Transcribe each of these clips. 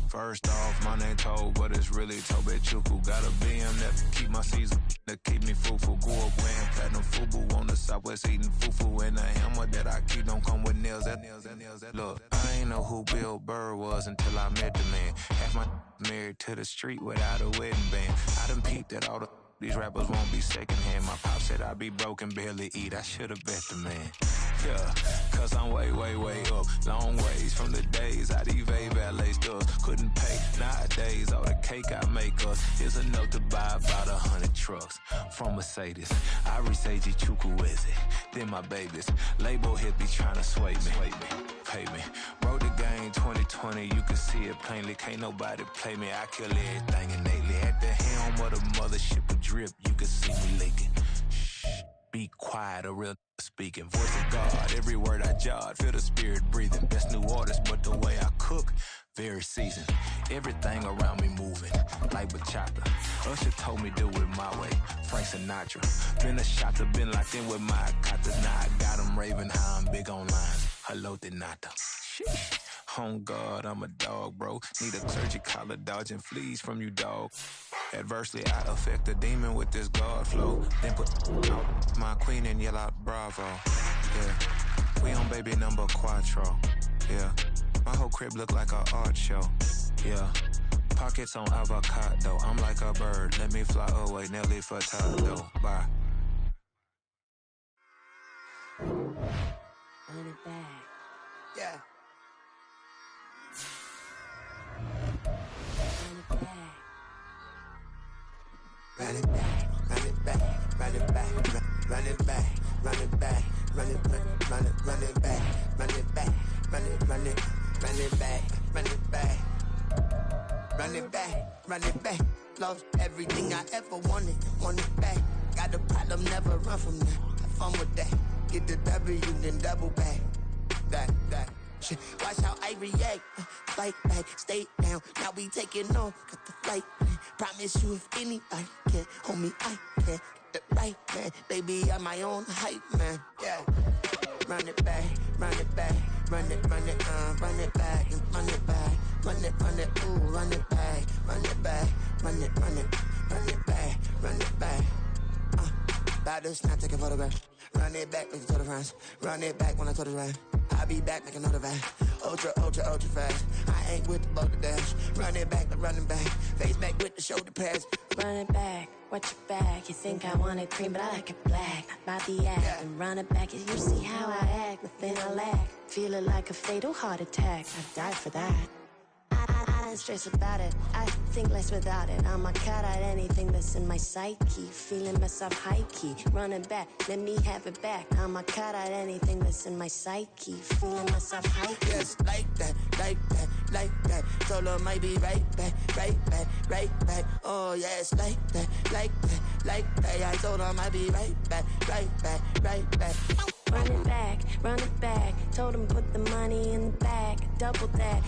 First off, my name Toe, but it's really Tobe Chuku. Got a BM that keep my season, that keep me fufu. Grew up wearing platinum fubu on the southwest eating fufu. And the hammer that I keep don't come with nails. Look, I ain't know who Bill Burr was until I met the man. Half my married to the street without a wedding band. I done peeped at all these rappers won't be secondhand. My pop said I'd be broke and barely eat. I should've bet the man. Yeah, cause I'm way, way, way up. Long ways from the days I evade valet stores. Couldn't pay nowadays. All the cake I make us is enough to buy about 100 trucks. From Mercedes, I resage Chukwueze. Then my babies. Label hit be trying to sway me. Pay me. Wrote the game 2020, you can see it plainly. Can't nobody play me. I kill everything innately. At the helm of the mothership with drip, you can see me leaking. Shh, be quiet, a real speaking. Voice of God, every word I jot. Feel the spirit breathing. Best new artist, but the way I cook, very seasoned. Everything around me moving, like bachata. Usher told me do it my way. Frank Sinatra. Been a shotter, been locked in with my katas. Now I got them raving how I'm big on lines. Hello, Denata. On God, I'm a dog, bro. Need a clergy collar, dodging fleas from you, dog. Adversely, I affect the demon with this God flow. Then put out my queen and yell out bravo. Yeah, we on baby number quattro. Yeah, my whole crib look like a art show. Yeah, pockets on avocado. I'm like a bird. Let me fly away, Nelly Furtado. Bye. Run it back. Yeah. Run it back. Run it back, run it back, run it back, run it back, run it back, run it, run it back, run it back, run it, run it, run it back, run it back, run it back, run it back. Lost everything I ever wanted, want it back. Got a problem, never run from that. Have fun with that. Get the W, then double back. That. Shit. Watch how I react. Fight back, stay down. Now we taking off. Got the flight plan. Promise you if anybody can, homie, I can. Get the right man. Baby, I'm my own hype man. Yeah. Run it back, run it back, run it back, and run it back, run it, ooh, run it back, run it back, run it back, run it back. About to snap, take a photograph. Run it back, make it to the friends. Run it back when I told it right. I'll be back, make another van. Ultra fast. I ain't with the boat to dash. Run it back, but running back. Face back with the shoulder pads. Run it back, watch your back. You think I want it cream, but I like it black. I the act and run it back. You see how I act, nothing I lack. Feeling like a fatal heart attack. I'd die for that. I don't stress about it. I think less without it. I'ma cut out anything that's in my psyche. Feeling myself high key. Running back, let me have it back. I'ma cut out anything that's in my psyche. Feeling myself high key. Yes, like that, like that, like that. Told her might be right back, right back, right back. Oh yes, like that, like that, like that. I told her might be right back, right back, right back. Run it back, run it back. Told him put the money in the bag, double that.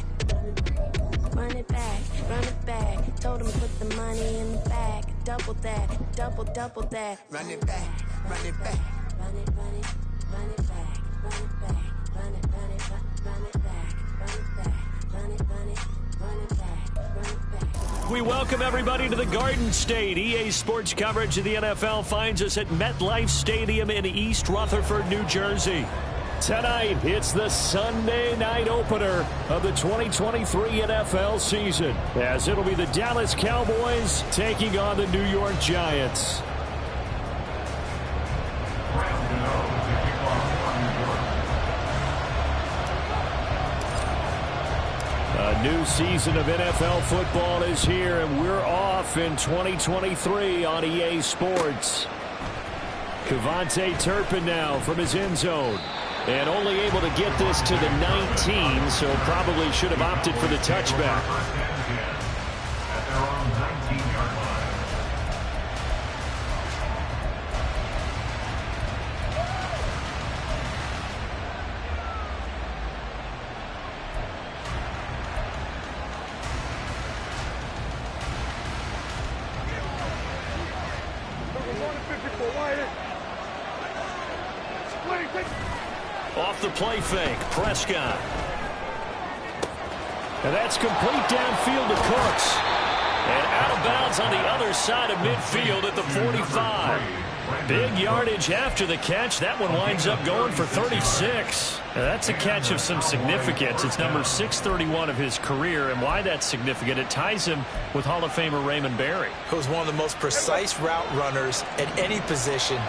Run it back, run it back. Told him put the money in the bag, double that, double that. Run it back, run it back. Run it, run it, run it back, run it back, run it, run it, run it back, run it back, run it, run it, run it back, run it back. We welcome everybody to the Garden State. EA Sports coverage of the NFL finds us at MetLife Stadium in East Rutherford, New Jersey. Tonight, it's the Sunday night opener of the 2023 NFL season, as it'll be the Dallas Cowboys taking on the New York Giants. A new season of NFL football is here, and we're off in 2023 on EA Sports. Kevontae Turpin now from his end zone. And only able to get this to the 19, so probably should have opted for the touchback. Off the play fake, Prescott. And that's complete downfield to Cooks. And out of bounds on the other side of midfield at the 45. Big yardage after the catch. That one winds up going for 36. Now that's a catch of some significance. It's number 631 of his career. And why that's significant, it ties him with Hall of Famer Raymond Berry, who was one of the most precise route runners at any position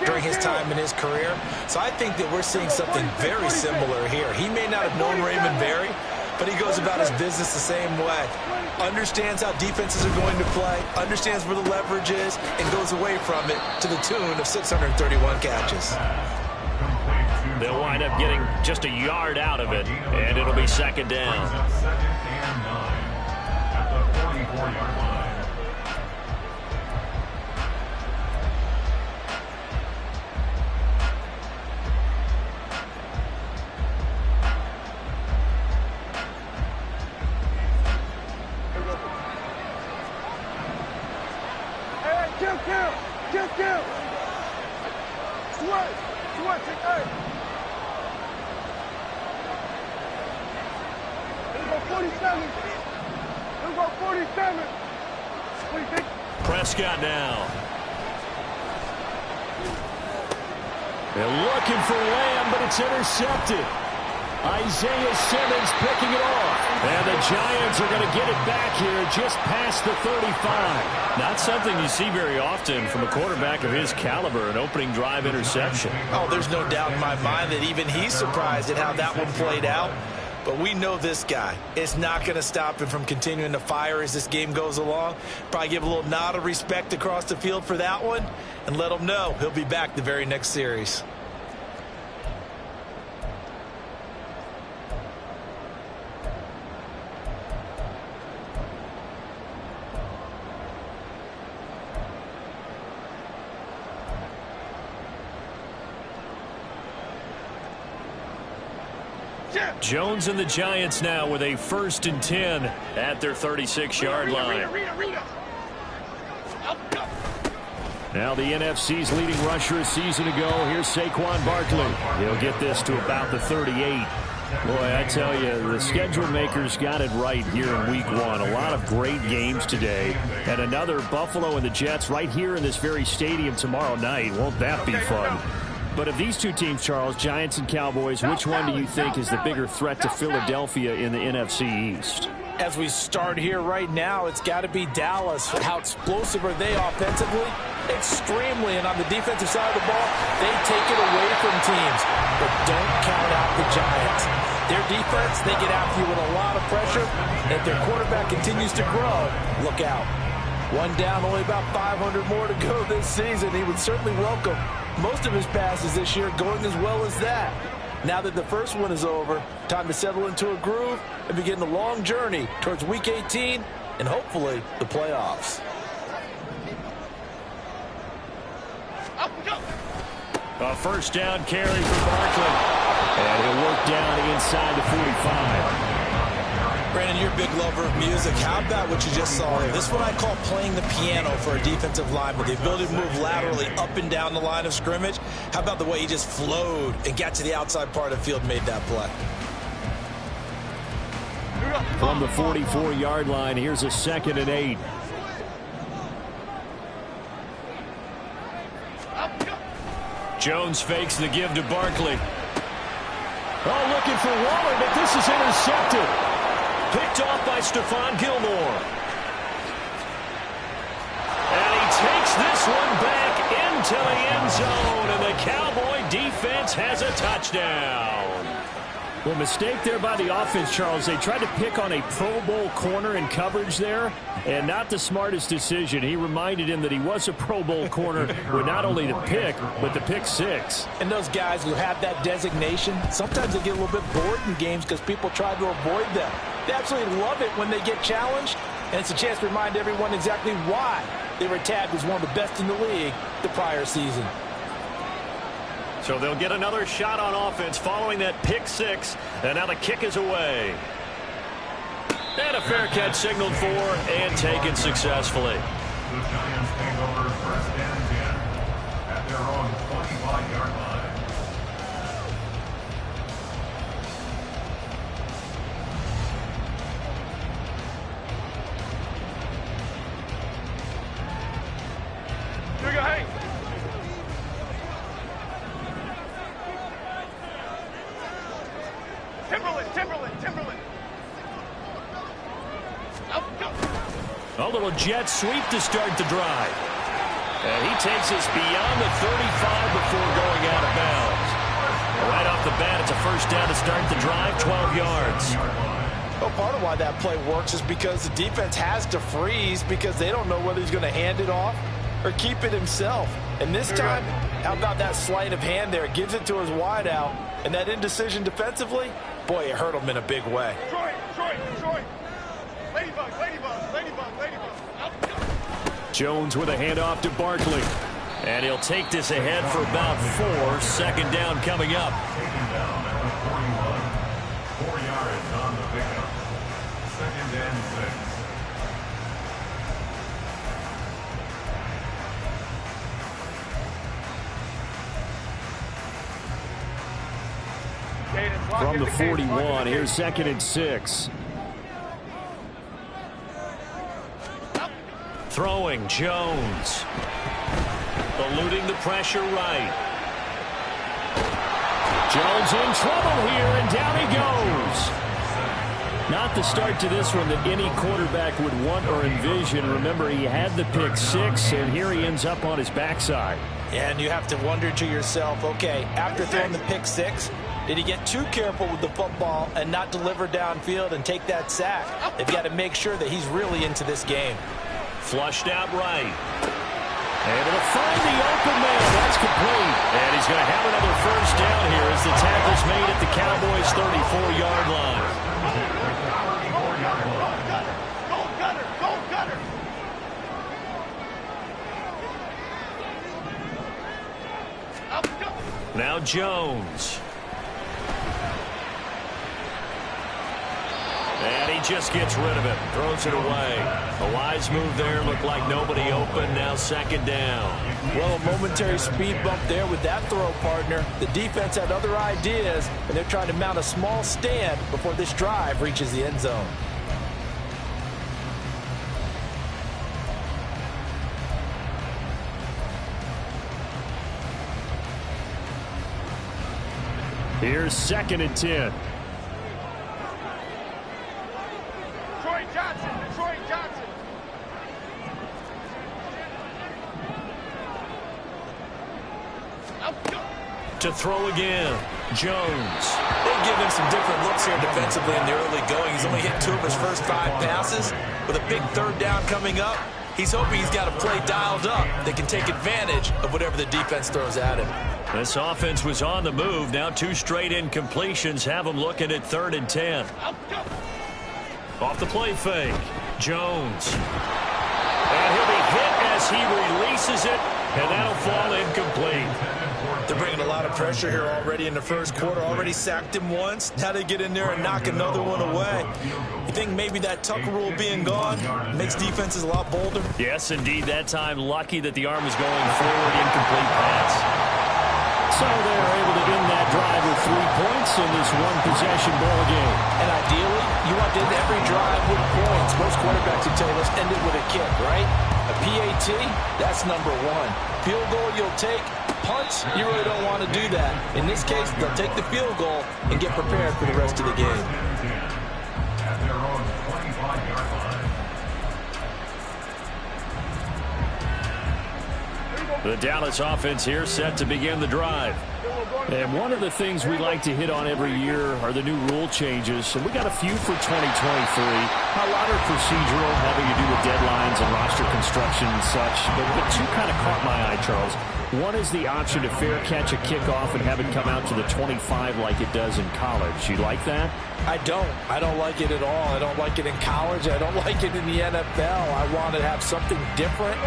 during his time in his career. So I think that we're seeing something very similar here. He may not have known Raymond Berry, but he goes about his business the same way. Understands how defenses are going to play, understands where the leverage is, and goes away from it to the tune of 631 catches. They'll wind up getting just a yard out of it, and it'll be second down. Second and 9 at the 44-yard line. Prescott now. They're looking for Lamb, but it's intercepted. Isaiah Simmons picking it off. And the Giants are going to get it back here just past the 35. Not something you see very often from a quarterback of his caliber, an opening drive interception. Oh, there's no doubt in my mind that even he's surprised at how that one played out. But we know this guy is not going to stop him from continuing to fire as this game goes along. Probably give a little nod of respect across the field for that one and let him know he'll be back the very next series. Jones and the Giants now with a 1st and 10 at their 36-yard line. Now the NFC's leading rusher a season ago. Here's Saquon Barkley. He'll get this to about the 38. Boy, I tell you, the schedule makers got it right here in Week 1. A lot of great games today. And another Buffalo and the Jets right here in this very stadium tomorrow night. Won't that be fun? But of these two teams, Charles, Giants and Cowboys, which one do you think is the bigger threat to Philadelphia in the NFC East? As we start here right now, it's got to be Dallas. How explosive are they offensively? Extremely. And on the defensive side of the ball, they take it away from teams. But don't count out the Giants. Their defense, they get after you with a lot of pressure. And if their quarterback continues to grow, look out. One down, only about 500 more to go this season. He would certainly welcome most of his passes this year going as well as that. Now that the first one is over, time to settle into a groove and begin the long journey towards Week 18 and hopefully the playoffs. A first down carry for Barkley. And he'll work down inside the 45. Brandon, you're a big lover of music. How about what you just saw there? This is what I call playing the piano for a defensive lineman. The ability to move laterally up and down the line of scrimmage. How about the way he just flowed and got to the outside part of the field and made that play? From the 44-yard line, here's a 2nd and 8. Jones fakes the give to Barkley. Oh, looking for Waller, but this is intercepted. Picked off by Stephon Gilmore. And he takes this one back into the end zone, and the Cowboy defense has a touchdown. Well, mistake there by the offense, Charles. They tried to pick on a Pro Bowl corner in coverage there, and not the smartest decision. He reminded him that he was a Pro Bowl corner with not only the pick, but the pick six. And those guys who have that designation, sometimes they get a little bit bored in games because people try to avoid them. They absolutely love it when they get challenged, and it's a chance to remind everyone exactly why they were tagged as one of the best in the league the prior season. So they'll get another shot on offense following that pick six, and now the kick is away. And a fair catch signaled for and taken successfully. The Giants take over 1st and 10 at their own 25-yard line. Timberland. A little jet sweep to start the drive. And he takes us beyond the 35 before going out of bounds. Right off the bat, it's a first down to start the drive, 12 yards. Well, part of why that play works is because the defense has to freeze because they don't know whether he's going to hand it off or keep it himself. And this time, how about that sleight of hand there? Gives it to his wideout. And that indecision defensively, boy, it hurt him in a big way. Troy. Ladybug. Jones with a handoff to Barkley. And he'll take this ahead for about 4. Second down coming up. Taken down at the 41. 4 yards on the pickup. Second and 6. From the 41, here's second and 6. Throwing Jones. Eluding the pressure right. Jones in trouble here, and down he goes. Not the start to this one that any quarterback would want or envision. Remember, he had the pick 6, and here he ends up on his backside. Yeah, and you have to wonder to yourself, okay, after throwing the pick 6, did he get too careful with the football and not deliver downfield and take that sack? They've got to make sure that he's really into this game. Flushed out right. Able to find the open man. That's complete. And he's going to have another first down here as the tackle's made at the Cowboys' 34-yard line. Go, Gunner. Now Jones. And he just gets rid of it. Throws it away. A wise move there. Looked like nobody open. Now second down. Well, a momentary speed bump there with that throw, partner. The defense had other ideas, and they're trying to mount a small stand before this drive reaches the end zone. Here's second and 10. Troy Johnson. To throw again. Jones. They've given him some different looks here defensively in the early going. He's only hit 2 of his first 5 passes. With a big third down coming up, he's hoping he's got a play dialed up that can take advantage of whatever the defense throws at him. This offense was on the move. Now 2 straight incompletions have him looking at 3rd and 10. Off the play fake. Jones. And he'll be hit as he releases it, and that'll fall incomplete. They're bringing a lot of pressure here already in the first quarter. Already sacked him once. Now they get in there and knock another one away. You think maybe that Tucker rule being gone makes defenses a lot bolder? Yes, indeed. That time, lucky that the arm is going forward. Incomplete pass. So they're able to end that drive with 3 points in this one-possession ball game. And ideally, you want to end every drive with points. Most quarterbacks would tell us end it with a kick, right? A PAT, that's number 1. Field goal you'll take. Punts, you really don't want to do that. In this case, they'll take the field goal and get prepared for the rest of the game. At their own 25-yard line. The Dallas offense here set to begin the drive. And one of the things we like to hit on every year are the new rule changes. And we got a few for 2023. A lot are procedural, having to do with deadlines and roster construction and such. But 2 kind of caught my eye, Charles. One is the option to fair catch a kickoff and have it come out to the 25 like it does in college. You like that? I don't. I don't like it at all. I don't like it in college. I don't like it in the NFL. I want to have something different.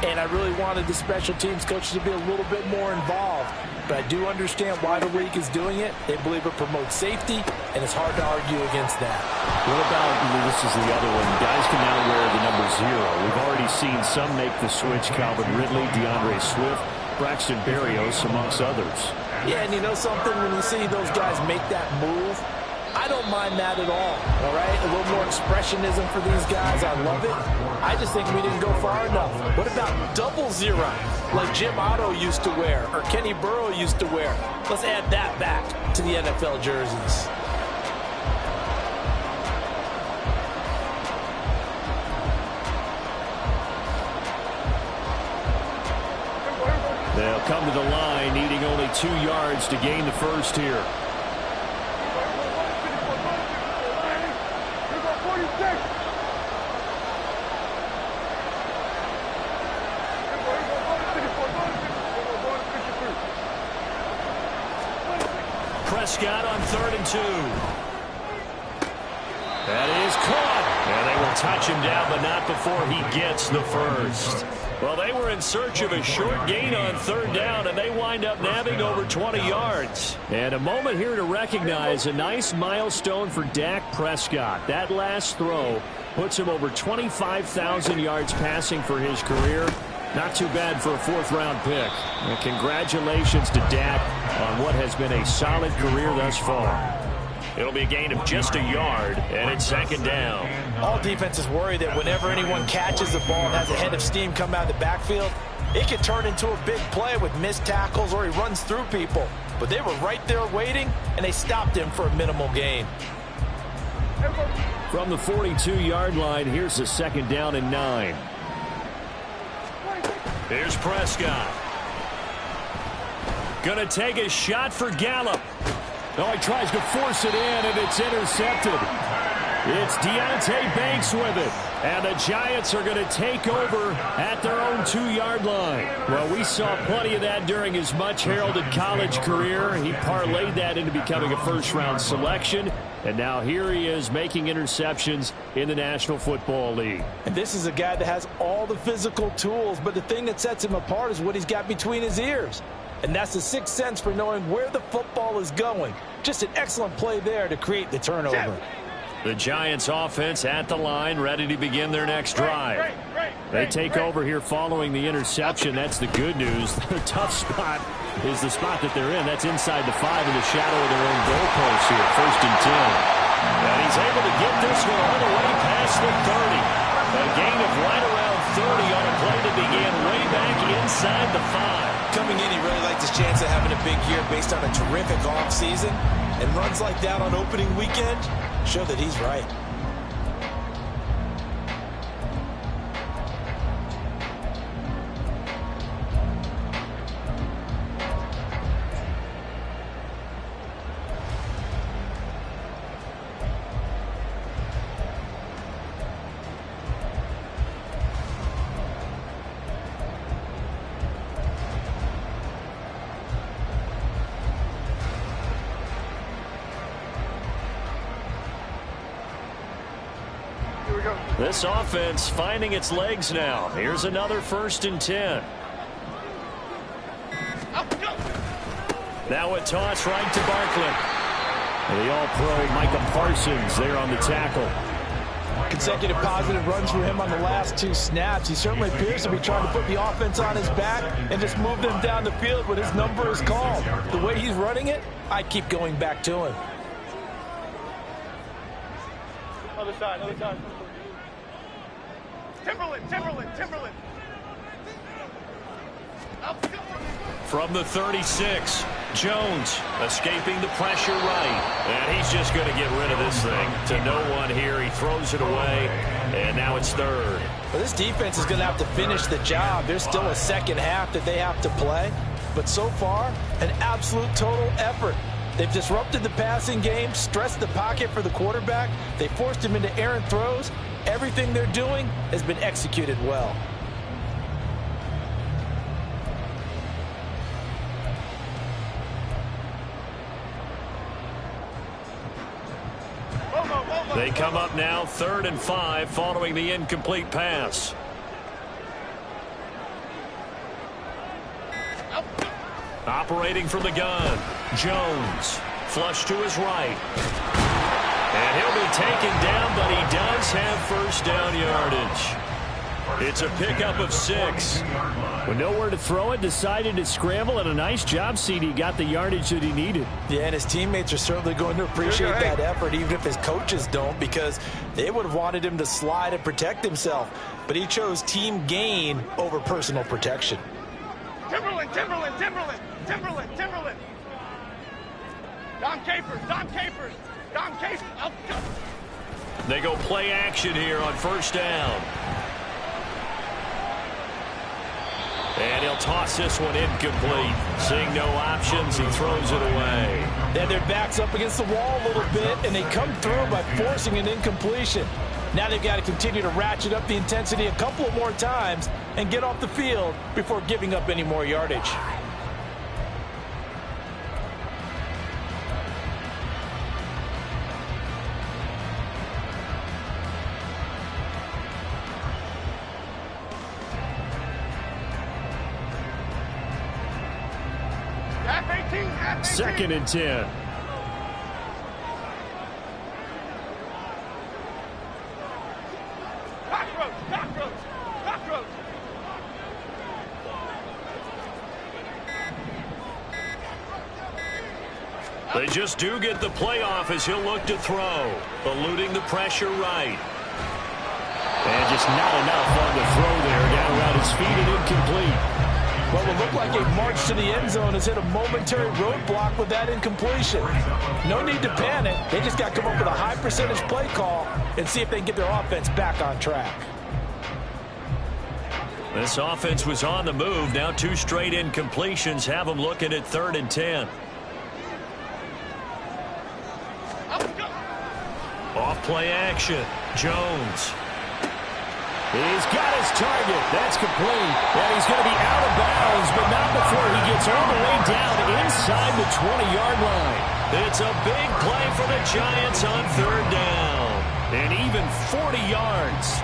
And I really wanted the special teams coaches to be a little bit more involved. But I do understand why the league is doing it. They believe it promotes safety, and it's hard to argue against that. What about, this is the other one, guys can now wear the number 0. We've already seen some make the switch, Calvin Ridley, DeAndre Swift, Braxton Berrios, amongst others. Yeah, and you know something? When you see those guys make that move, I don't mind that at all right? A little more expressionism for these guys. I love it. I just think we didn't go far enough. What about 00, like Jim Otto used to wear or Kenny Burrow used to wear? Let's add that back to the NFL jerseys. come to the line, needing only 2 yards to gain the first here. Prescott on 3rd and 2. That is caught. And they will touch him down, but not before he gets the first. Well, they were in search of a short gain on 3rd down, and they wind up nabbing over 20 yards. And a moment here to recognize a nice milestone for Dak Prescott. That last throw puts him over 25,000 yards passing for his career. Not too bad for a 4th-round pick. And congratulations to Dak on what has been a solid career thus far. It'll be a gain of just a yard, and it's 2nd down. All defenses worry that whenever anyone catches the ball and has a head of steam come out of the backfield, it can turn into a big play with missed tackles or he runs through people. But they were right there waiting, and they stopped him for a minimal gain. From the 42-yard line, here's a 2nd down and 9. Here's Prescott. Gonna take a shot for Gallup. Oh, he tries to force it in, and it's intercepted. It's Deontay Banks with it. And the Giants are going to take over at their own 2-yard line. Well, we saw plenty of that during his much-heralded college career. He parlayed that into becoming a first-round selection. And now here he is making interceptions in the National Football League. And this is a guy that has all the physical tools, but the thing that sets him apart is what he's got between his ears. And that's the 6th sense for knowing where the football is going. Just an excellent play there to create the turnover. The Giants offense at the line, ready to begin their next drive. They take over here following the interception. That's the good news. The tough spot is the spot that they're in. That's inside the 5 in the shadow of their own goalpost here. 1st and 10. And he's able to get this one all the way past the 30. A gain of right around 30 on a play that began way back inside the 5. Coming in, he really liked his chance of having a big year based on a terrific offseason. And runs like that on opening weekend show that he's right. This offense finding its legs now. Here's another 1st and 10. Now a toss right to Barkley. The all-pro Micah Parsons there on the tackle. Consecutive positive runs for him on the last 2 snaps. He certainly appears to be trying to put the offense on his back and just move them down the field when his number is called. The way he's running it, I keep going back to him. Other side, other side. Timberland. From the 36, Jones escaping the pressure right. And he's just going to get rid of this thing to no one here. He throws it away, and now it's 3rd. Well, this defense is going to have to finish the job. There's still a second half that they have to play. But so far, an absolute total effort. They've disrupted the passing game, stressed the pocket for the quarterback. They forced him into errant throws. Everything they're doing has been executed well. They come up now 3rd and 5 following the incomplete pass. Operating from the gun, Jones. Flush to his right. And he'll be taken down, but he does have 1st down yardage. It's a pickup of 6. With nowhere to throw it, decided to scramble, and a nice job, CD. Got the yardage that he needed. Yeah, and his teammates are certainly going to appreciate that effort, even if his coaches don't, because they would have wanted him to slide and protect himself. But he chose team gain over personal protection. Timberland. Dom Capers. Oh, They go play action here on 1st down. And he'll toss this one incomplete. Seeing no options, he throws it away. And their back's up against the wall a little bit, and they come through by forcing an incompletion. Now they've got to continue to ratchet up the intensity a couple of more times and get off the field before giving up any more yardage. Second and 10. They just do get the playoff as he'll look to throw. Eluding the pressure right. And just not enough on the throw there. Down around his feet and incomplete. Well, it looked like a march to the end zone has hit a momentary roadblock with that incompletion. No need to panic. They just got to come up with a high percentage play call and see if they can get their offense back on track. This offense was on the move. Now 2 straight incompletions have them looking at 3rd and 10. Off play action. Jones. He's got his target. That's complete. And he's going to be out of bounds, but not before he gets all the way down inside the 20-yard line. It's a big play for the Giants on 3rd down. And even 40 yards.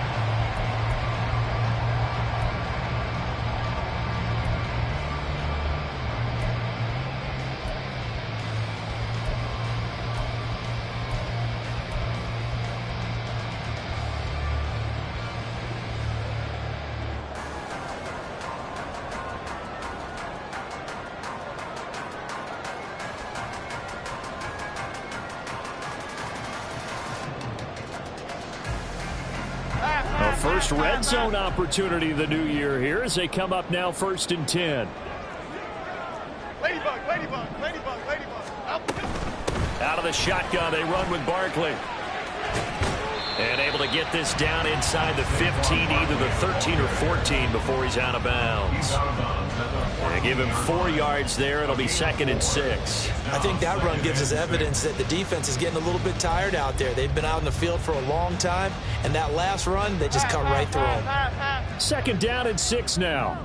First red zone opportunity of the new year here as they come up now 1st and 10. Ladybug, ladybug, ladybug, ladybug. Out of the shotgun, they run with Barkley. And able to get this down inside the 15, either the 13 or 14 before he's out of bounds. And give him 4 yards there. It'll be 2nd and 6. I think that run gives us evidence that the defense is getting a little bit tired out there. They've been out in the field for a long time, and that last run, they just cut right through them. 2nd down and 6 now.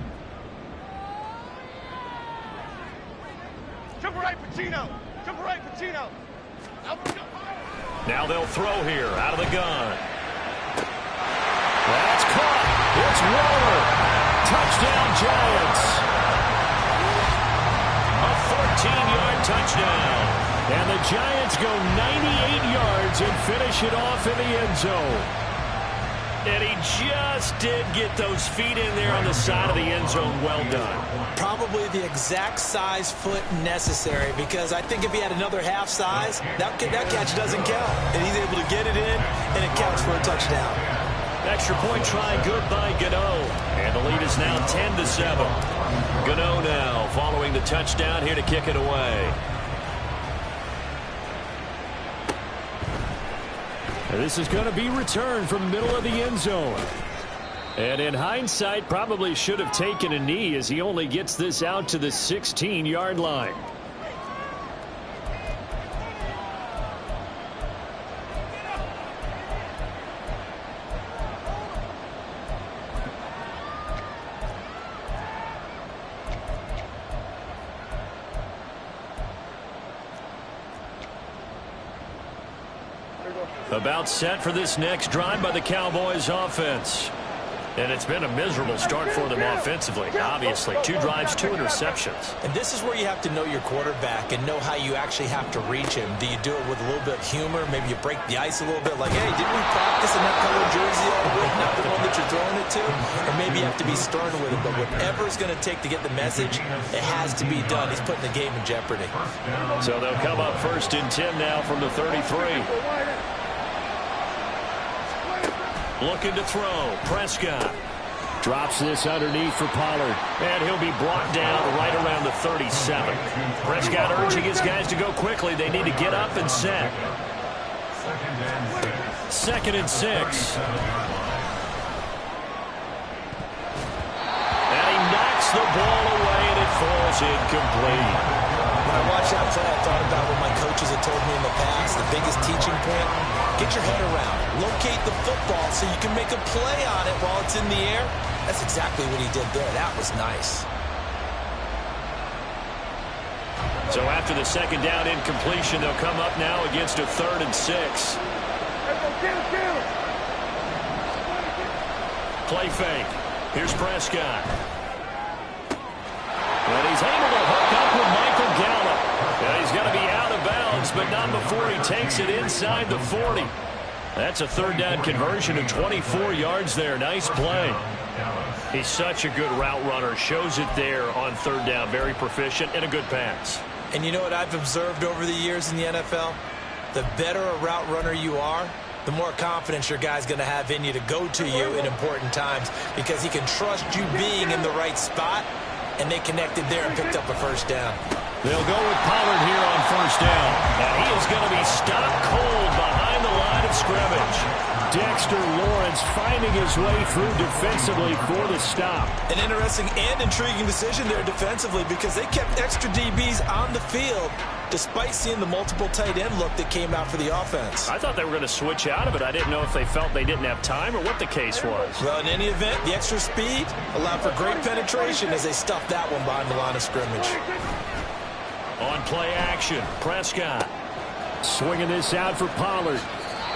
Triple right, Pacino. Triple right, Pacino. Now they'll throw here out of the gun. That's caught. It's Waller. Touchdown, Giants. A 14-yard touchdown. And the Giants go 98 yards and finish it off in the end zone. And he just did get those feet in there on the side of the end zone. Well done. Probably the exact size foot necessary, because I think if he had another half size, that catch doesn't count. And he's able to get it in, and it counts for a touchdown. Extra point try good by Gano. And the lead is now 10-7. Gano now following the touchdown here to kick it away. And this is going to be returned from the middle of the end zone. And in hindsight, probably should have taken a knee as he only gets this out to the 16-yard line. About set for this next drive by the Cowboys offense. And it's been a miserable start for them offensively. Obviously, 2 drives, 2 interceptions. And this is where you have to know your quarterback and know how you actually have to reach him. Do you do it with a little bit of humor? Maybe you break the ice a little bit, like, hey, didn't we practice in that color jersey all week, not the one that you're throwing it to? Or maybe you have to be stern with him. But whatever it's going to take to get the message, it has to be done. He's putting the game in jeopardy. So they'll come up 1st and 10 now from the 33. Looking to throw. Prescott drops this underneath for Pollard. And he'll be brought down right around the 37. Prescott urging his guys to go quickly. They need to get up and set. 2nd and 6. And he knocks Knocks the ball away, and it falls incomplete. When I watched that play, I thought about what my coaches had told me in the past. The biggest teaching point, get your head around. Locate the football so you can make a play on it while it's in the air. That's exactly what he did there. That was nice. So after the second down incompletion, they'll come up now against a 3rd and 6. Play fake. Here's Prescott. And he's able to hook up with Michael Gallup. And he's going to be out of bounds, but not before he takes it inside the 40. That's a 3rd down conversion of 24 yards there. Nice play. He's such a good route runner. Shows it there on 3rd down. Very proficient and a good pass. And you know what I've observed over the years in the NFL? The better a route runner you are, the more confidence your guy's going to have in you to go to you in important times because he can trust you being in the right spot, and they connected there and picked up a 1st down. They'll go with Pollard here on 1st down. Now he is going to be stopped cold behind the line of scrimmage. Dexter Lawrence finding his way through defensively for the stop. An interesting and intriguing decision there defensively because they kept extra DBs on the field despite seeing the multiple tight end look that came out for the offense. I thought they were going to switch out of it. I didn't know if they felt they didn't have time or what the case was. Well, in any event, the extra speed allowed for great penetration as they stuffed that one behind the line of scrimmage. On play action, Prescott swinging this out for Pollard.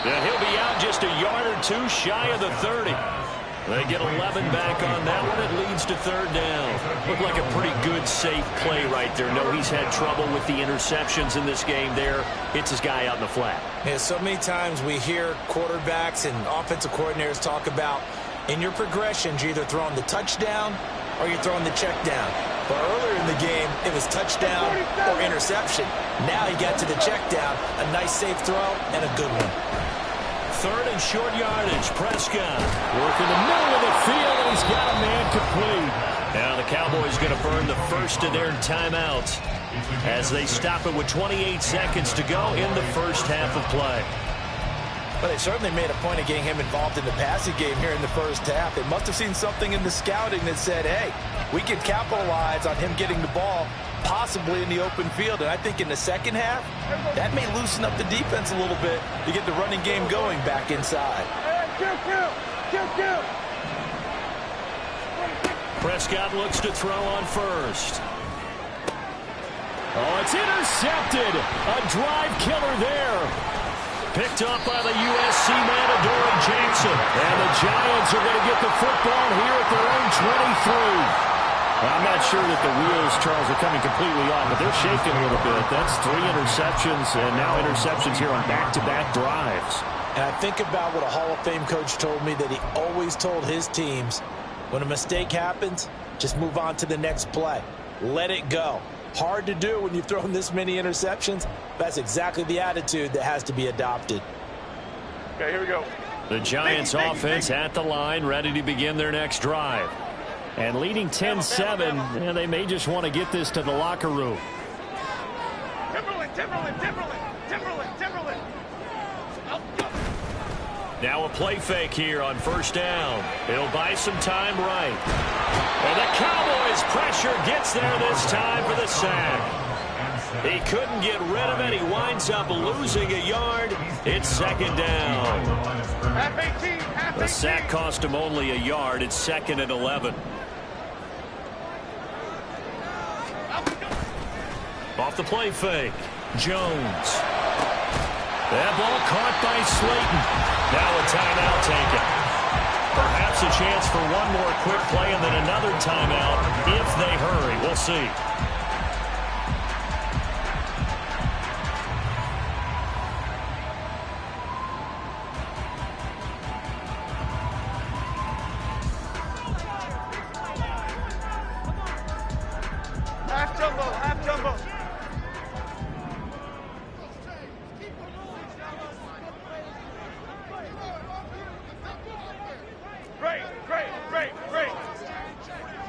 And he'll be out just a yard or 2 shy of the 30. They get 11 back on that one. It leads to 3rd down. Looked like a pretty good, safe play right there. No, he's had trouble with the interceptions in this game there. Hits his guy out in the flat. Yeah, so many times we hear quarterbacks and offensive coordinators talk about in your progressions, you're either throwing the touchdown or you're throwing the check down. But earlier in the game, it was touchdown or interception. Now he got to the check down. A nice safe throw and a good one. 3rd and short yardage. Prescott working the middle of the field, and he's got a man complete. Now the Cowboys going to burn the first of their timeouts as they stop it with 28 seconds to go in the first half of play. But they certainly made a point of getting him involved in the passing game here in the first half. They must have seen something in the scouting that said, hey, we can capitalize on him getting the ball possibly in the open field. And I think in the second half, that may loosen up the defense a little bit to get the running game going back inside. Prescott looks to throw on 1st. Oh, it's intercepted. A drive killer there. Picked up by the USC man, Adoree Jackson. And the Giants are going to get the football here at their own 23. I'm not sure that the wheels, Charles, are coming completely off, but they're shaking a little bit. That's 3 interceptions, and now interceptions here on back-to-back drives. And I think about what a Hall of Fame coach told me, that he always told his teams, when a mistake happens, just move on to the next play. Let it go. Hard to do when you've thrown this many interceptions. That's exactly the attitude that has to be adopted. Okay, here we go. The Giants offense at the line, ready to begin their next drive. And leading 10-7, and they may just want to get this to the locker room. Timberland. Now a play fake here on 1st down. It'll buy some time right. And the Cowboys pressure gets there this time for the sack. He couldn't get rid of it. He winds up losing a yard. It's 2nd down. Half 18. The sack cost him only a yard. It's 2nd and 11. Off the play fake. Jones. That ball caught by Slayton. Now a timeout taken. Perhaps a chance for one more quick play and then another timeout if they hurry. We'll see. Half jumbo. Great.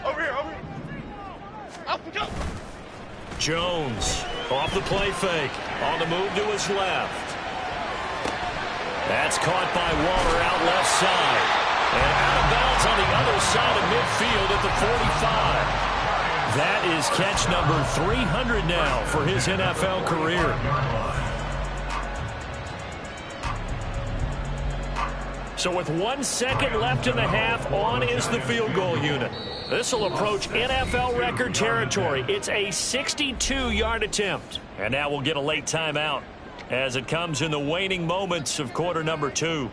Over here. Up we go. Jones off the play fake. On the move to his left. That's caught by Waller out left side. And out of bounds on the other side of midfield at the 45. That is catch number 300 now for his NFL career. So with 1 second left in the half, on is the field goal unit. This will approach NFL record territory. It's a 62-yard attempt. And now we'll get a late timeout as it comes in the waning moments of quarter number 2.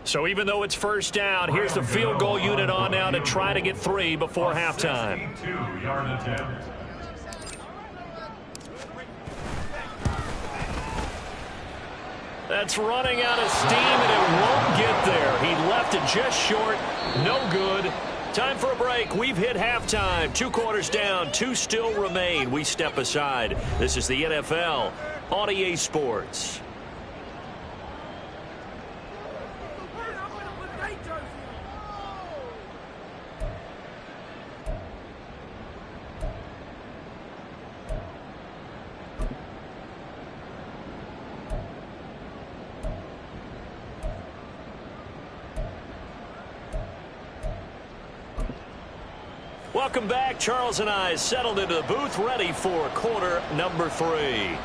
So even though it's first down, here's the field goal unit on now to try to get 3 before halftime. 62-yard attempt. That's running out of steam, and it won't get there. He left it just short. No good. Time for a break. We've hit halftime. 2 quarters down. 2 still remain. We step aside. This is the NFL on EA Sports. Welcome back. Charles and I settled into the booth, ready for quarter number 3.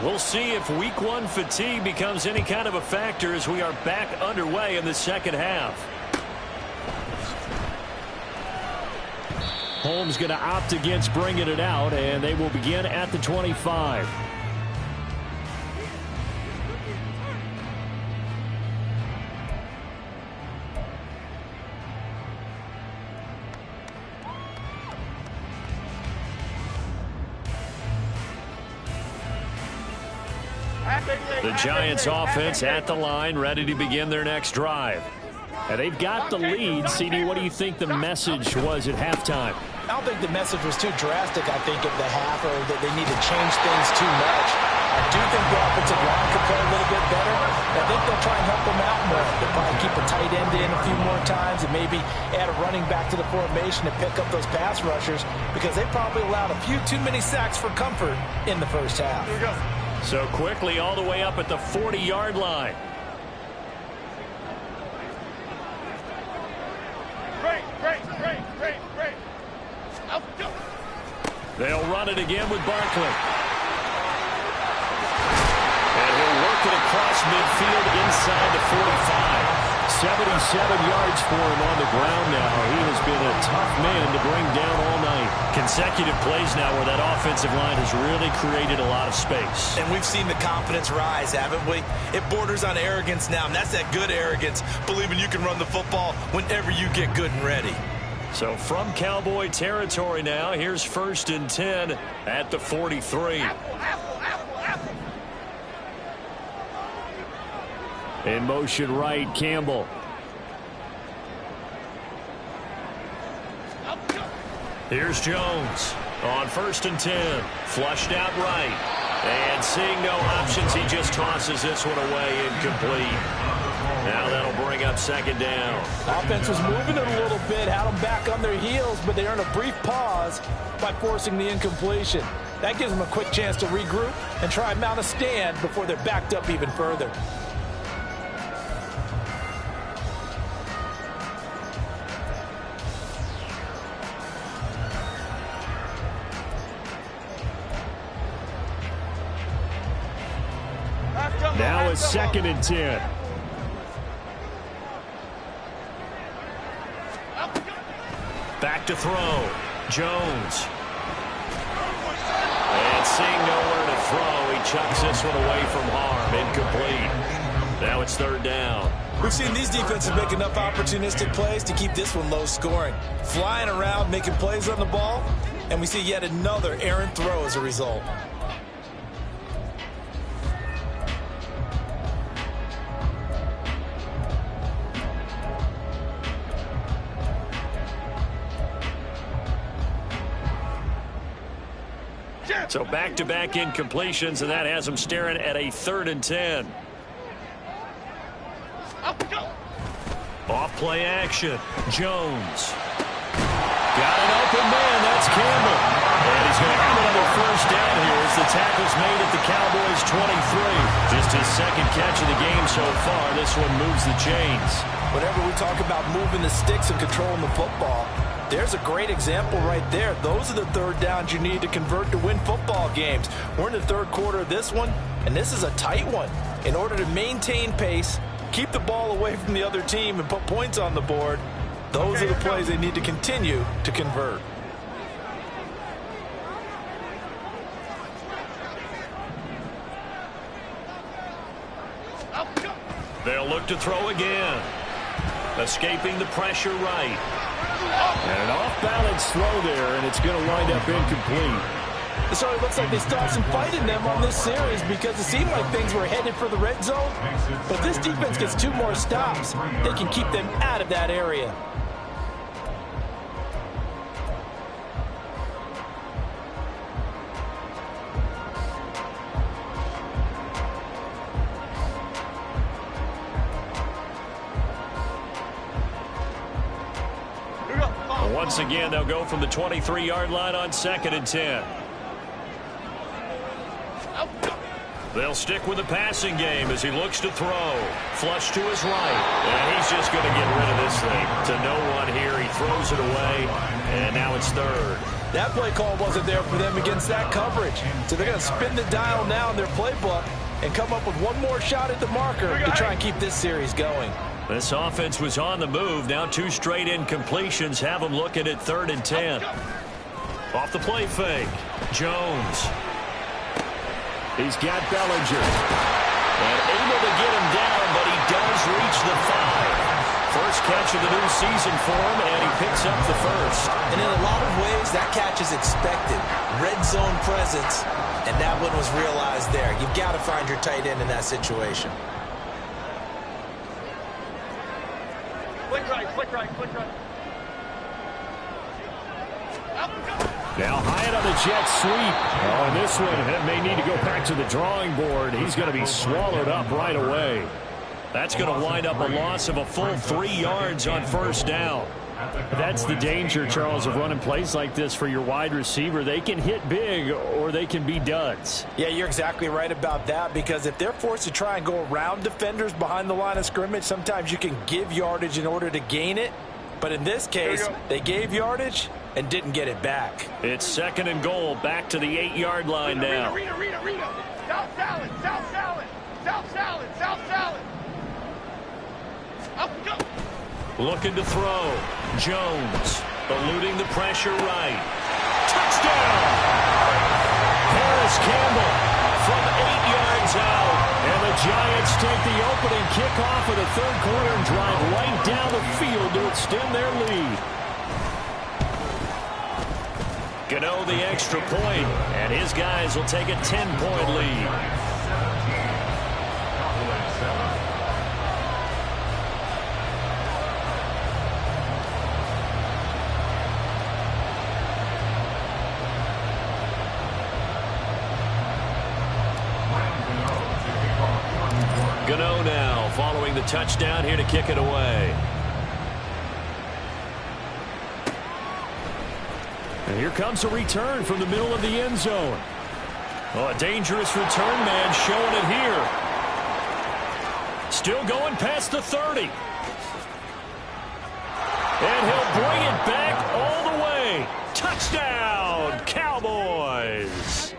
We'll see if week 1 fatigue becomes any kind of a factor as we are back underway in the second half. Holmes going to opt against bringing it out, and they will begin at the 25. The Giants offense at the line, ready to begin their next drive. And they've got the lead. CD, what do you think the message was at halftime? I don't think the message was too drastic, I think, at the half, or that they need to change things too much. I do think the offensive line could play a little bit better. I think they'll try and help them out more. They'll probably keep a tight end in a few more times and maybe add a running back to the formation to pick up those pass rushers, because they probably allowed a few too many sacks for comfort in the first half. Here we go. So quickly all the way up at the 40-yard line. They'll run it again with Barkley. And he'll work it across midfield inside the 45. 77 yards for him on the ground now. He has been a tough man to bring down all night. Consecutive plays now where that offensive line has really created a lot of space. And we've seen the confidence rise, haven't we? It borders on arrogance now, and that's that good arrogance, believing you can run the football whenever you get good and ready. So from Cowboy territory now, here's 1st and 10 at the 43. In motion right, Campbell. Here's Jones on 1st and 10. Flushed out right. And seeing no options, he just tosses this one away, incomplete. Now that'll bring up 2nd down. Offense was moving it a little bit, had them back on their heels, but they earned a brief pause by forcing the incompletion. That gives them a quick chance to regroup and try and mount a stand before they're backed up even further. Now it's 2nd and 10. Back to throw. Jones. And seeing nowhere to throw, he chucks this one away from harm. Incomplete. Now it's 3rd down. We've seen these defenses make enough opportunistic plays to keep this one low scoring. Flying around, making plays on the ball, and we see yet another errant throw as a result. So back-to-back incompletions, and that has them staring at a 3rd and 10. Off play action. Jones. Got an open man. That's Campbell. And he's going to have another first down here as the tackle's made at the Cowboys' 23. Just his second catch of the game so far. This one moves the chains. Whenever we talk about moving the sticks and controlling the football, there's a great example right there. Those are the 3rd downs you need to convert to win football games. We're in the 3rd quarter of this one, and this is a tight one. In order to maintain pace, keep the ball away from the other team, and put points on the board, those are the plays they need to continue to convert. They'll look to throw again. Escaping the pressure right. And an off-balance throw there, and it's going to wind up incomplete. It sort of looks like they still have some fight in them on this series because it seemed like things were headed for the red zone. But if this defense gets 2 more stops, they can keep them out of that area. Once again, they'll go from the 23-yard line on 2nd and 10. They'll stick with the passing game as he looks to throw. Flush to his right. And he's just going to get rid of this thing to no one here. He throws it away, and now it's 3rd. That play call wasn't there for them against that coverage. So they're going to spin the dial now in their playbook and come up with one more shot at the marker to try and keep this series going. This offense was on the move. Now 2 straight incompletions have them looking at 3rd and 10. Off the play fake. Jones. He's got Bellinger. And able to get him down, but he does reach the 5. First catch of the new season for him, and he picks up the first. And in a lot of ways, that catch is expected. Red zone presence, and that one was realized there. You've got to find your tight end in that situation. Flick right, flick right, flick right. Now Hyatt on the jet sweep. Oh, and this one may need to go back to the drawing board. He's going to be swallowed up right away. That's going to wind up a loss of a full 3 yards on first down. That's the danger, Charles, of running plays like this for your wide receiver. They can hit big or they can be duds. Yeah, you're exactly right about that, because if they're forced to try and go around defenders behind the line of scrimmage, sometimes you can give yardage in order to gain it. But in this case, they gave yardage and didn't get it back. It's 2nd and goal, back to the 8-yard line now. Rita. South salad, south salad, south salad, south salad. Up, go. Looking to throw. Jones eluding the pressure right. Touchdown! Harris Campbell from 8 yards out. And the Giants take the opening kickoff of the 3rd quarter and drive right down the field to extend their lead. Gano the extra point, and his guys will take a 10-point lead. Gano now following the touchdown here to kick it away. And here comes a return from the middle of the end zone. Oh, a dangerous return man showing it here. Still going past the 30. And he'll bring it back all the way. Touchdown, Cowboys.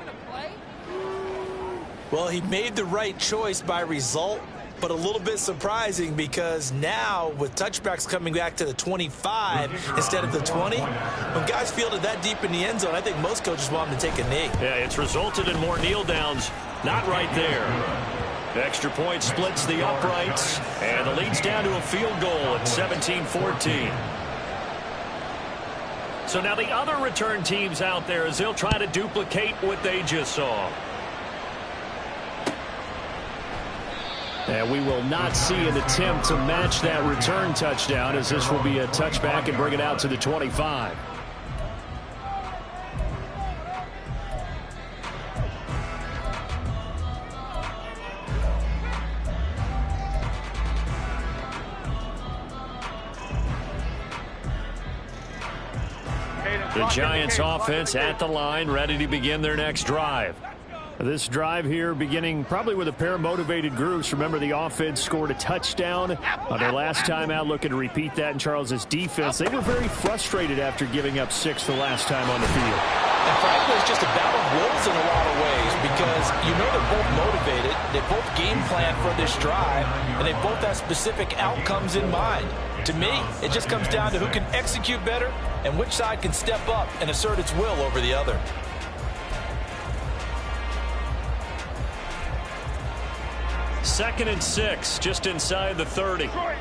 Well, he made the right choice by result, but a little bit surprising because now with touchbacks coming back to the 25 instead of the 20, when guys field it that deep in the end zone, I think most coaches want them to take a knee. Yeah, it's resulted in more kneel downs. Not right there. The extra point splits the uprights, and the lead's down to a field goal at 17-14. So now the other return teams out there as they'll try to duplicate what they just saw. And we will not see an attempt to match that return touchdown, as this will be a touchback and bring it out to the 25. The Giants offense at the line, ready to begin their next drive. This drive here beginning probably with a pair of motivated groups. Remember, the offense scored a touchdown on their last time out, looking to repeat that in Charles's defense. They were very frustrated after giving up 6 the last time on the field. And frankly, it's just a battle of wills in a lot of ways, because you know they're both motivated, they both game plan for this drive, and they both have specific outcomes in mind. To me, it just comes down to who can execute better and which side can step up and assert its will over the other. Second and 6, just inside the 30. Detroit.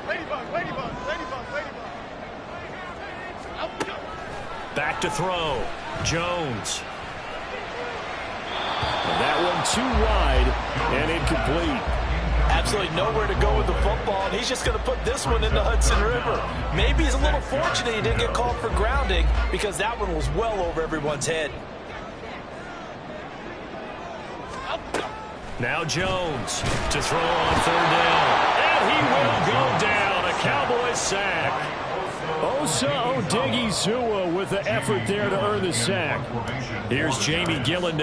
Ladybug. Back to throw. Jones. And that one too wide and incomplete. Absolutely nowhere to go with the football, and he's just going to put this one in the Hudson River. Maybe he's a little fortunate he didn't get called for grounding, because that one was well over everyone's head. Now Jones to throw on 3rd down. And he will go down. A Cowboys sack. Osa Odighizuwa with the effort there to earn the sack. Here's Jamie Gillen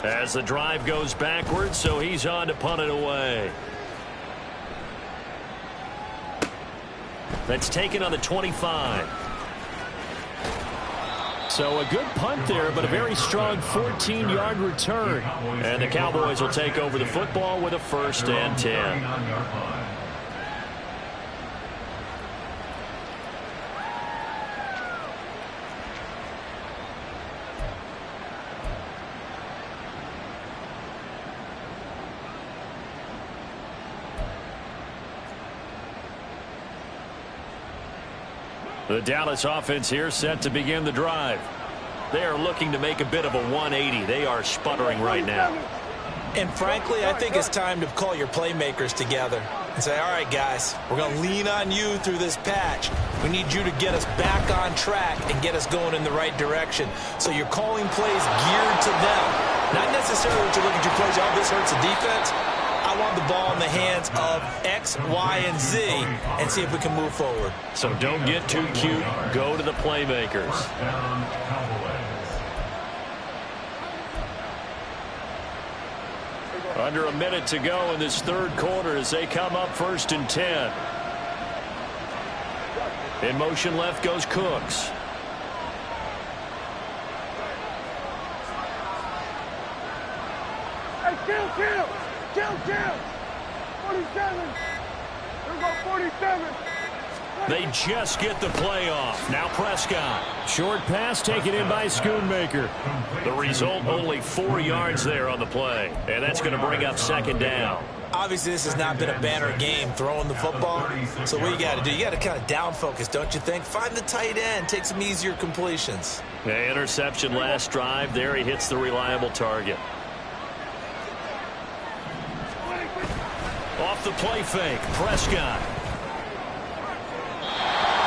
as the drive goes backwards, so he's on to punt it away. That's taken on the 25. So a good punt there, but a very strong 14-yard return. And the Cowboys will take over the football with a 1st and 10. The Dallas offense here set to begin the drive. They are looking to make a bit of a 180. They are sputtering right now. And frankly, I think it's time to call your playmakers together and say, all right, guys, we're going to lean on you through this patch. We need you to get us back on track and get us going in the right direction. So you're calling plays geared to them. Not necessarily to look at your plays, oh, this hurts the defense. I want the ball in the hands of X, Y, and Z and see if we can move forward. So don't get too cute. Go to the playmakers. Under a minute to go in this 3rd quarter as they come up 1st and 10. In motion left goes Cooks. Hey, kill! 47. There's about 47. They just get the play off. Now Prescott. Short pass taken in by Schoonmaker. The result, only 4 yards there on the play. And that's going to bring up 2nd down. Obviously, this has not been a banner game throwing the football. So what you got to do, you got to kind of down focus, don't you think? Find the tight end. Take some easier completions. The interception last drive. There he hits the reliable target. Off the play fake, Prescott.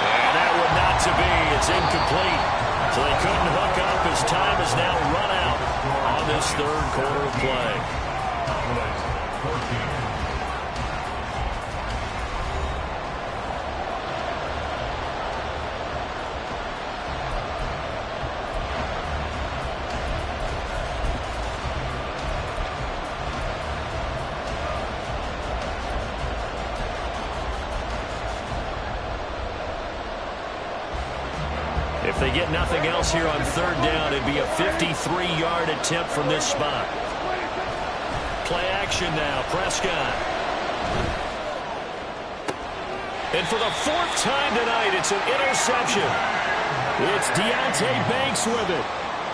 And that one not to be. It's incomplete. So they couldn't hook up as time has now run out on this 3rd quarter of play. If they get nothing else here on 3rd down, it'd be a 53-yard attempt from this spot. Play action now, Prescott. And for the 4th time tonight, it's an interception. It's Deonte Banks with it.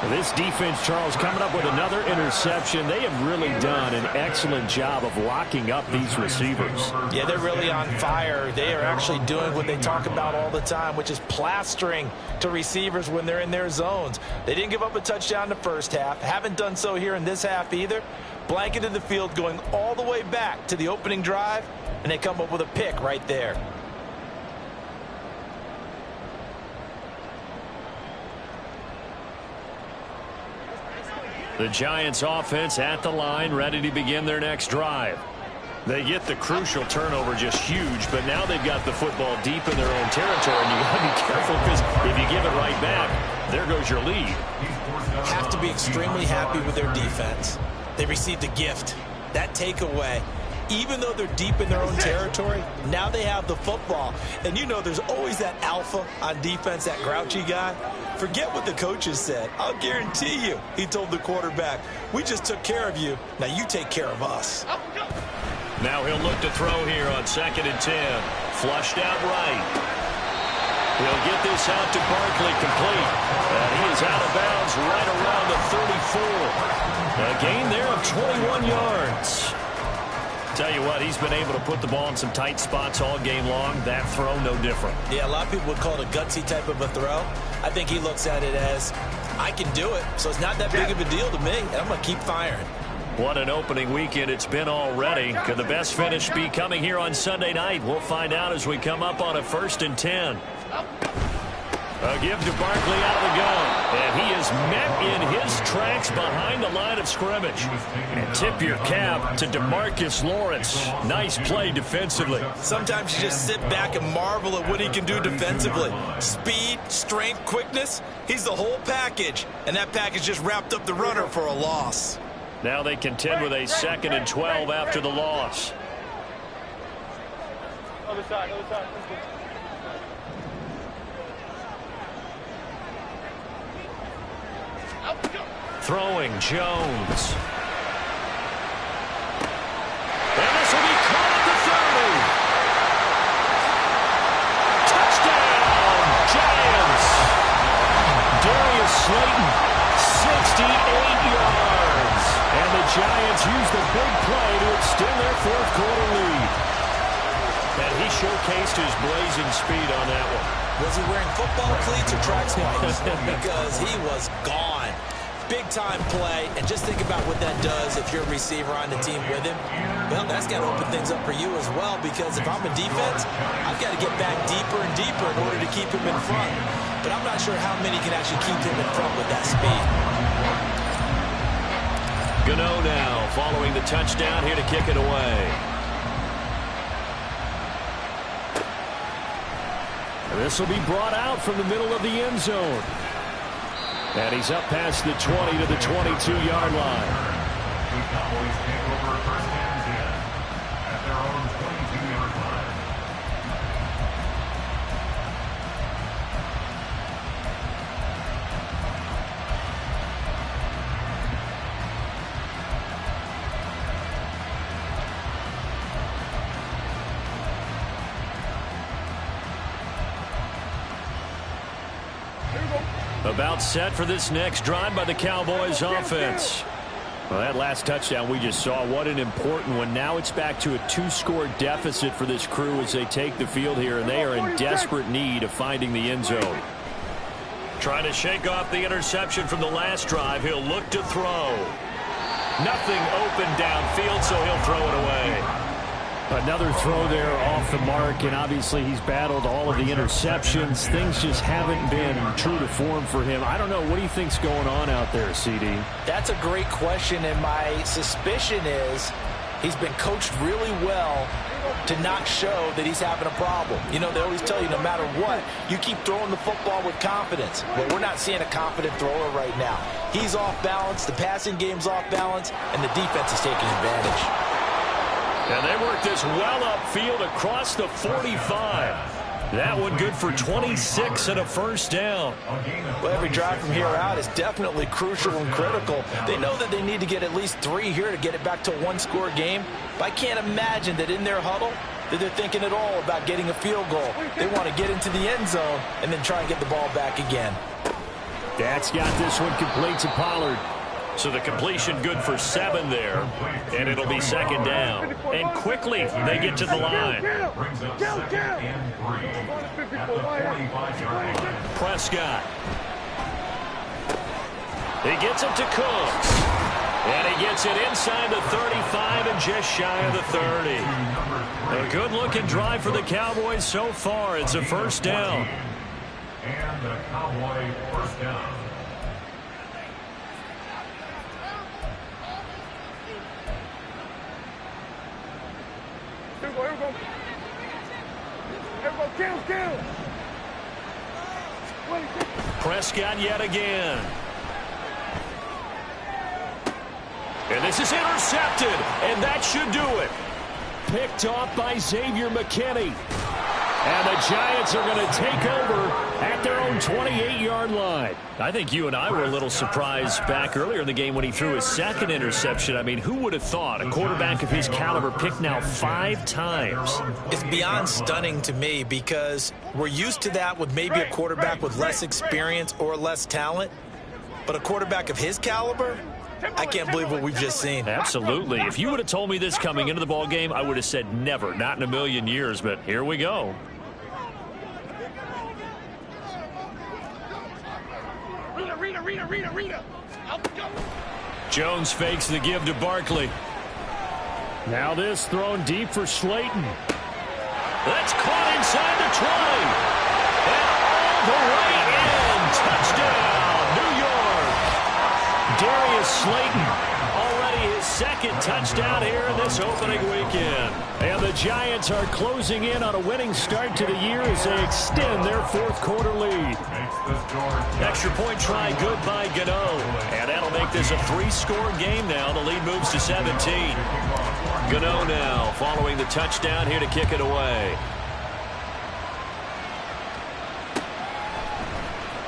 This defense, Charles, coming up with another interception. They have really done an excellent job of locking up these receivers. Yeah, they're really on fire. They are actually doing what they talk about all the time, which is plastering to receivers when they're in their zones. They didn't give up a touchdown in the first half. Haven't done so here in this half either. Blanketed the field going all the way back to the opening drive, and they come up with a pick right there. The Giants offense at the line, ready to begin their next drive. They get the crucial turnover, just huge, but now they've got the football deep in their own territory, and you got to be careful because if you give it right back, there goes your lead. Have to be extremely happy with their defense. They received a gift. That takeaway, even though they're deep in their own territory, now they have the football. And you know there's always that alpha on defense, that grouchy guy. Forget what the coaches said. I'll guarantee you, he told the quarterback, we just took care of you. Now you take care of us. Now he'll look to throw here on 2nd and 10. Flushed out right. He'll get this out to Barkley complete. And he is out of bounds right around the 34. A gain there of 21 yards. Tell you what, he's been able to put the ball in some tight spots all game long. That throw, no different. Yeah, a lot of people would call it a gutsy type of a throw. I think he looks at it as, I can do it, so it's not that big of a deal to me, and I'm going to keep firing. What an opening weekend it's been already. Could the best finish be coming here on Sunday night? We'll find out as we come up on a 1st and 10. A give to Barkley out of the gun. And he is met in his tracks behind the line of scrimmage. And tip your cap to DeMarcus Lawrence. Nice play defensively. Sometimes you just sit back and marvel at what he can do defensively. Speed, strength, quickness. He's the whole package. And that package just wrapped up the runner for a loss. Now they contend with a 2nd and 12 after the loss. Other side, other side. Throwing Jones. And this will be caught at the 30. Touchdown, Giants. Darius Slayton, 68 yards. And the Giants use the big play to extend their 4th quarter lead. And he showcased his blazing speed on that one. Was he wearing football cleats or track spikes? Because he was gone. Big-time play, and just think about what that does if you're a receiver on the team with him. Well, that's got to open things up for you as well, because if I'm in defense, I've got to get back deeper and deeper in order to keep him in front. But I'm not sure how many can actually keep him in front with that speed. Gano now following the touchdown here to kick it away. This will be brought out from the middle of the end zone. And he's up past the 20 to the 22-yard line. The Cowboys take over 1st and 10 at their own 22-yard line. About set for this next drive by the Cowboys offense. Well, that last touchdown we just saw, what an important one. Now it's back to a 2-score deficit for this crew as they take the field here, and they are in desperate need of finding the end zone. Trying to shake off the interception from the last drive. He'll look to throw. Nothing open downfield, so he'll throw it away. Another throw there off the mark, and obviously he's battled all of the interceptions. Things just haven't been true to form for him. I don't know. What do you think's going on out there, CD? That's a great question, and my suspicion is he's been coached really well to not show that he's having a problem. You know, they always tell you no matter what, you keep throwing the football with confidence. Well, we're not seeing a confident thrower right now. He's off balance, the passing game's off balance, and the defense is taking advantage. And they work this well upfield across the 45. That one good for 26 and a first down. Well, every drive from here out is definitely crucial and critical. They know that they need to get at least 3 here to get it back to a 1-score game. But I can't imagine that in their huddle that they're thinking at all about getting a field goal. They want to get into the end zone and then try and get the ball back again. That's got this one complete to Pollard. So the completion good for 7 there, and it'll be second down. And quickly they get to the line. Prescott. He gets it to Cooks. And he gets it inside the 35 and just shy of the 30. A good-looking drive for the Cowboys so far. It's a first down. And the Cowboy first down. Prescott yet again. And this is intercepted, and that should do it. Picked off by Xavier McKinney. And the Giants are going to take over at their own 28-yard line. I think you and I were a little surprised back earlier in the game when he threw his second interception. I mean, who would have thought a quarterback of his caliber picked now 5 times? It's beyond stunning to me because we're used to that with maybe a quarterback with less experience or less talent. But a quarterback of his caliber, I can't believe what we've just seen. Absolutely. If you would have told me this coming into the ball game, I would have said never, not in a million years. But here we go. Rita. Jones fakes the give to Barkley. Now this thrown deep for Slayton. That's caught inside the 20. And all the way in. Touchdown, New York. Darius Slayton. Already his second touchdown here in this opening weekend. And the Giants are closing in on a winning start to the year as they extend their fourth-quarter lead. Extra point try good by Gano. And that'll make this a 3-score game now. The lead moves to 17. Gano now following the touchdown here to kick it away.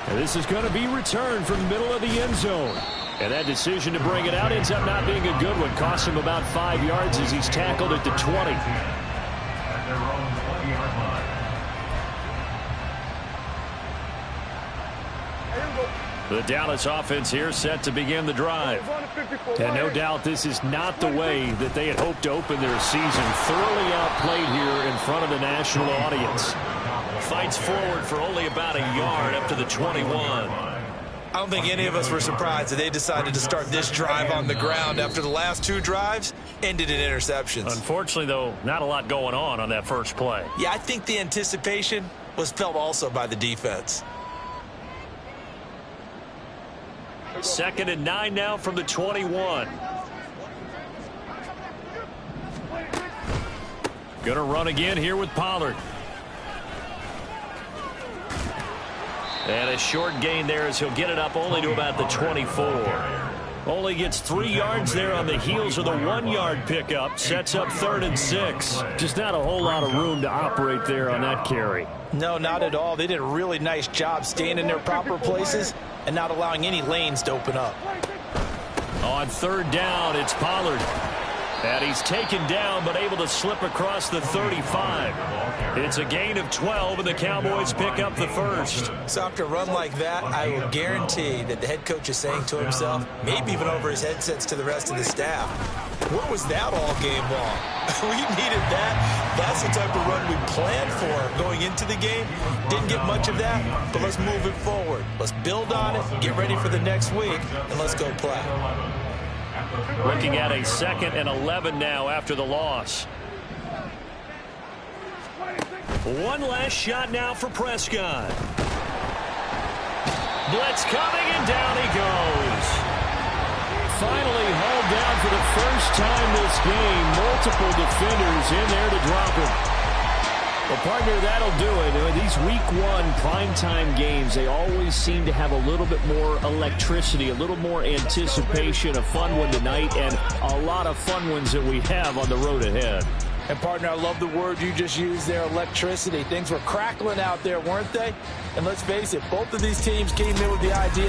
And this is going to be returned from the middle of the end zone. And that decision to bring it out ends up not being a good one. Costs him about 5 yards as he's tackled at the 20. At their own 20-yard line. The Dallas offense here set to begin the drive. And no doubt this is not the way that they had hoped to open their season. Thoroughly outplayed here in front of the national audience. Fights forward for only about a yard up to the 21. I don't think any of us were surprised that they decided to start this drive on the ground after the last 2 drives ended in interceptions. Unfortunately, though, not a lot going on that first play. Yeah, I think the anticipation was felt also by the defense. 2nd and 9 now from the 21. Gonna run again here with Pollard. And a short gain there as he'll get it up only to about the 24. Only gets 3 yards there on the heels of the 1-yard pickup. Sets up 3rd and 6. Just not a whole lot of room to operate there on that carry. No, not at all. They did a really nice job staying in their proper places and not allowing any lanes to open up. On 3rd down, it's Pollard. And he's taken down but able to slip across the 35. It's a gain of 12, and the Cowboys pick up the first. So after a run like that, I will guarantee that the head coach is saying to himself, maybe even over his headsets to the rest of the staff, where was that all game long? We needed that. That's the type of run we planned for going into the game. Didn't get much of that, but let's move it forward. Let's build on it, get ready for the next week, and let's go play. Looking at a 2nd and 11 now after the loss. One last shot now for Prescott. Blitz coming, and down he goes. Finally hauled down for the first time this game. Multiple defenders in there to drop him. Well, partner, that'll do it. These Week 1 primetime games, they always seem to have a little bit more electricity, a little more anticipation, a fun one tonight, and a lot of fun ones that we have on the road ahead. And, partner, I love the word you just used there, electricity. Things were crackling out there, weren't they? And let's face it, both of these teams came in with the idea